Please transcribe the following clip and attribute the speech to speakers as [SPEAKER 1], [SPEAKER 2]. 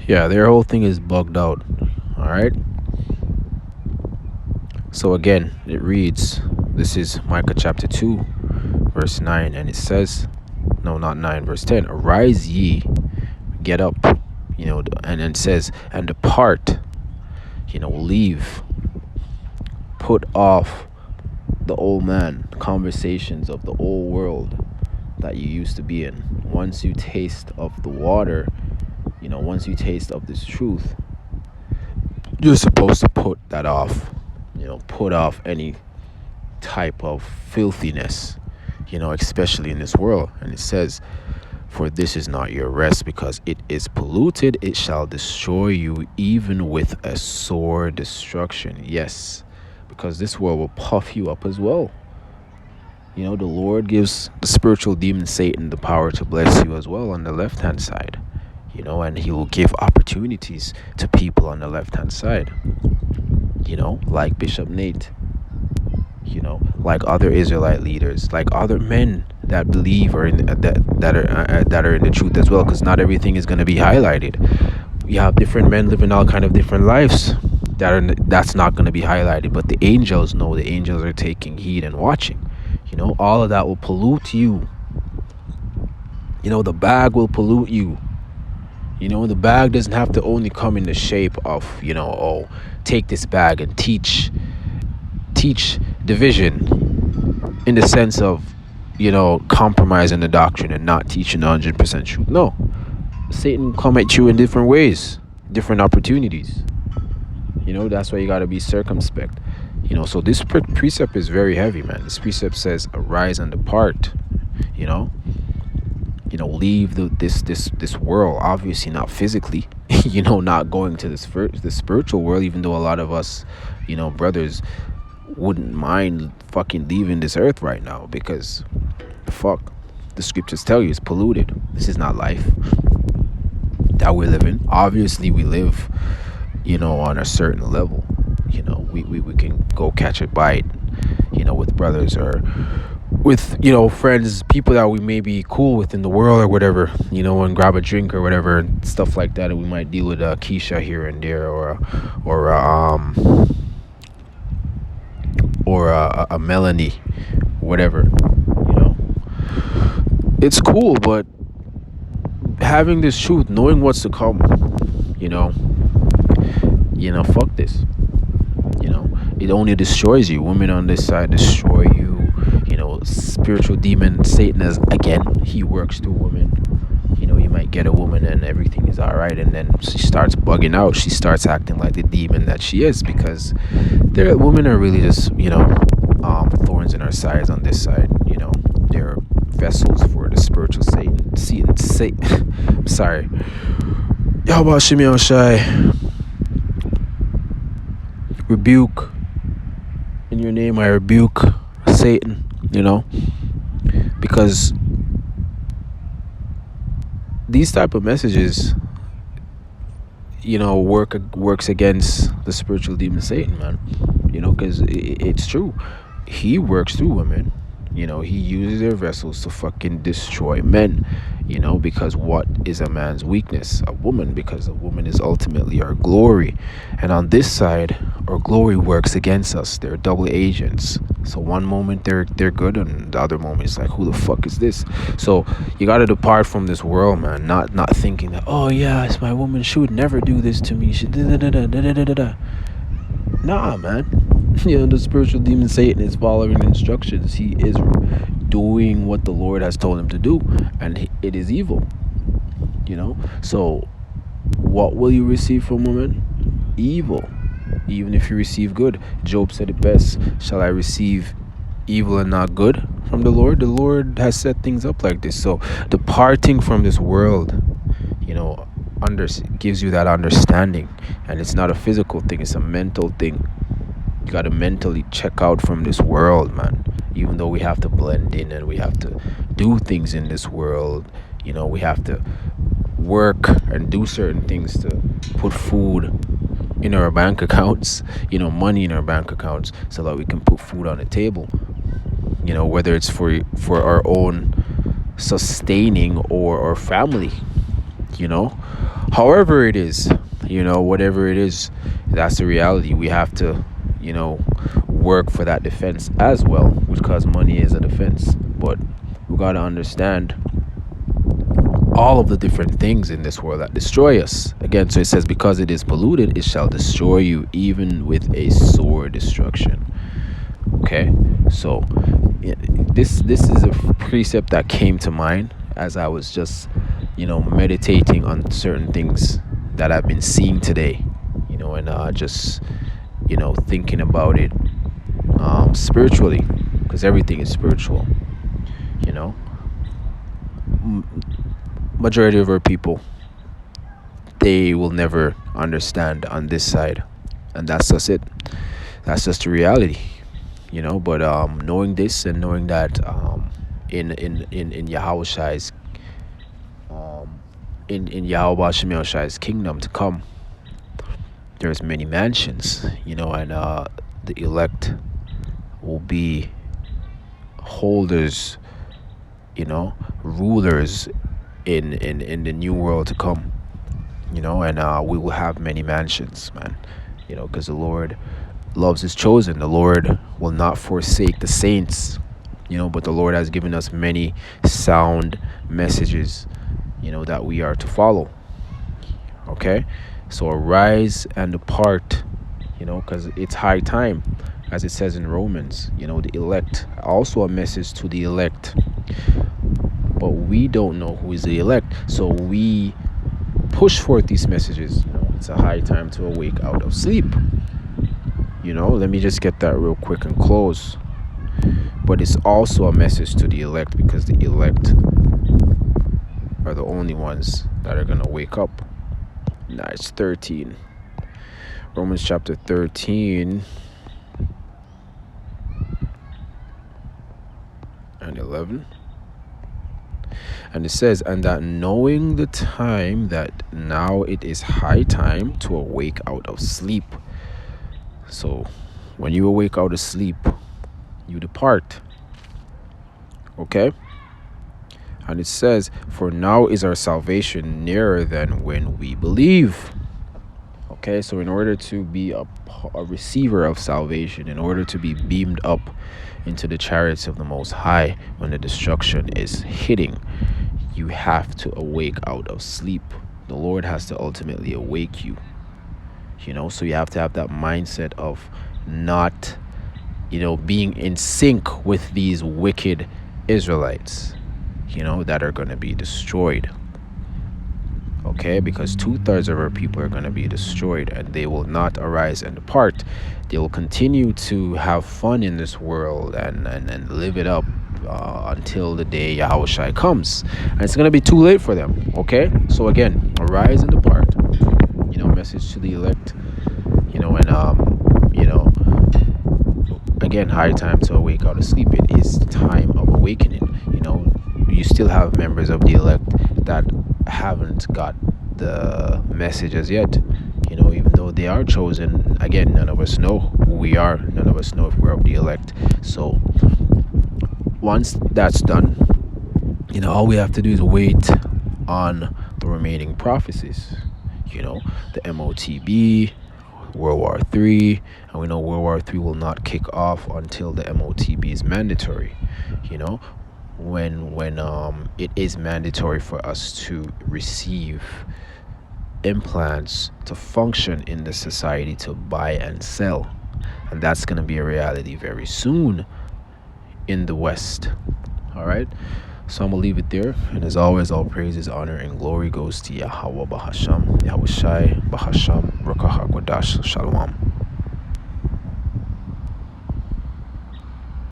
[SPEAKER 1] Yeah, their whole thing is bugged out. All right. So again, it reads, this is Micah chapter 2, verse 9, and it says, no, not 9, verse 10, arise ye, get up, and it says, and depart, leave, put off the old man, conversations of the old world that you used to be in. Once you taste of the water, once you taste of this truth, you're supposed to put that off, put off any type of filthiness, especially in this world. And it says, for this is not your rest, because it is polluted. It shall destroy you, even with a sore destruction. Yes, because this world will puff you up as well. The Lord gives the spiritual demon Satan the power to bless you as well on the left-hand side. And he will give opportunities to people on the left-hand side. Like Bishop Nate, like other Israelite leaders, like other men that believe or that are in the truth as well, because not everything is going to be highlighted. You have different men living all kind of different lives that's not going to be highlighted, but the angels know. The angels are taking heed and watching. All of that will pollute you. The bag will pollute you. The bag doesn't have to only come in the shape of, take this bag and teach division in the sense of, compromising the doctrine and not teaching 100% truth. No, Satan come at you in different ways, different opportunities. That's why you got to be circumspect. So this precept is very heavy, man. This precept says, arise and depart. Leave this world. Obviously not physically, not going to the spiritual world, even though a lot of us, brothers wouldn't mind fucking leaving this earth right now, because the scriptures tell you it's polluted. This is not life that we live in. Obviously we live, on a certain level. We can go catch a bite, with brothers or with, friends, people that we may be cool with in the world or whatever, and grab a drink or whatever, and stuff like that. And we might deal with a Keisha here and there, or a Melanie, whatever. It's cool, but having this truth, knowing what's to come, fuck this. It only destroys you. Women on this side destroy you. Spiritual demon Satan, as again, he works through women. You might get a woman and everything is all right, and then she starts bugging out. She starts acting like the demon that she is, because women are really just thorns in our sides on this side. They're vessels for the spiritual Satan. I'm sorry. Yahweh Shimei Shai. Rebuke. In your name I rebuke Satan, because these type of messages, works against the spiritual demon Satan, man. Because it's true. He works through women. He uses their vessels to fucking destroy men. Because what is a man's weakness? A woman, because a woman is ultimately our glory. And on this side, our glory works against us. They're double agents. So one moment they're good, and the other moment it's like, who the fuck is this? So you got to depart from this world, man. Not thinking that, oh yeah, it's my woman. She would never do this to me. She Nah, man. The spiritual demon Satan is following instructions. He is doing what the Lord has told him to do, and it is evil. So what will you receive from woman? Evil. Even if you receive good. Job said it best. Shall I receive evil and not good from the Lord? The Lord has set things up like this. So departing from this world, gives you that understanding. And it's not a physical thing, it's a mental thing. You got to mentally check out from this world, man. Even though we have to blend in and we have to do things in this world, we have to work and do certain things to put food in our bank accounts, money in our bank accounts, so that we can put food on the table. Whether it's for our own sustaining or our family. However it is, whatever it is, that's the reality. We have to, work for that defense as well, because money is a defense. But we got to understand all of the different things in this world that destroy us. Again, so it says, because it is polluted, it shall destroy you, even with a sore destruction. Okay, so this is a precept that came to mind as I was just, meditating on certain things that I've been seeing today, and just, thinking about it spiritually, because everything is spiritual. You know, majority of our people, they will never understand on this side, and that's just it. That's just the reality. But knowing this and knowing that in Yahweh's in Yahweh Shemel kingdom to come, there's many mansions, and the elect will be holders, rulers in the new world to come, and we will have many mansions, man, because the Lord loves his chosen. The Lord will not forsake the saints, but the Lord has given us many sound messages, that we are to follow. Okay, so arise and depart, because it's high time, as it says in Romans, the elect. Also a message to the elect, but we don't know who is the elect, so we push forth these messages. It's a high time to awake out of sleep. Let me just get that real quick and close. But it's also a message to the elect, because the elect are the only ones that are going to wake up. Now it's 13. Romans chapter 13 and 11. And it says, and that knowing the time, that now it is high time to awake out of sleep. So when you awake out of sleep, you depart. Okay? And it says, for now is our salvation nearer than when we believe. Okay, so in order to be a receiver of salvation, in order to be beamed up into the chariots of the Most High when the destruction is hitting, you have to awake out of sleep. The Lord has to ultimately awake you. So you have to have that mindset of not, being in sync with these wicked Israelites, that are going to be destroyed. Okay, because 2/3 of our people are going to be destroyed, and they will not arise and depart. They will continue to have fun in this world and live it up until the day Yahweh comes. And it's going to be too late for them. Okay, so again, arise and depart. Message to the elect. Again, high time to awake out of sleep. It is time of awakening. You still have members of the elect that haven't got the message as yet. Even though they are chosen. Again, none of us know who we are. None of us know if we're of the elect. So once that's done, all we have to do is wait on the remaining prophecies. The MOTB, World War III, and we know World War III will not kick off until the MOTB is mandatory. When it is mandatory for us to receive implants to function in the society, to buy and sell, and that's going to be a reality very soon in the West. All right, so I'm gonna leave it there, and as always, all praises, honor, and glory goes to Yahweh Bahasham, Yahweh Shai Bahasham, Rakah Hakwadash, Shalom.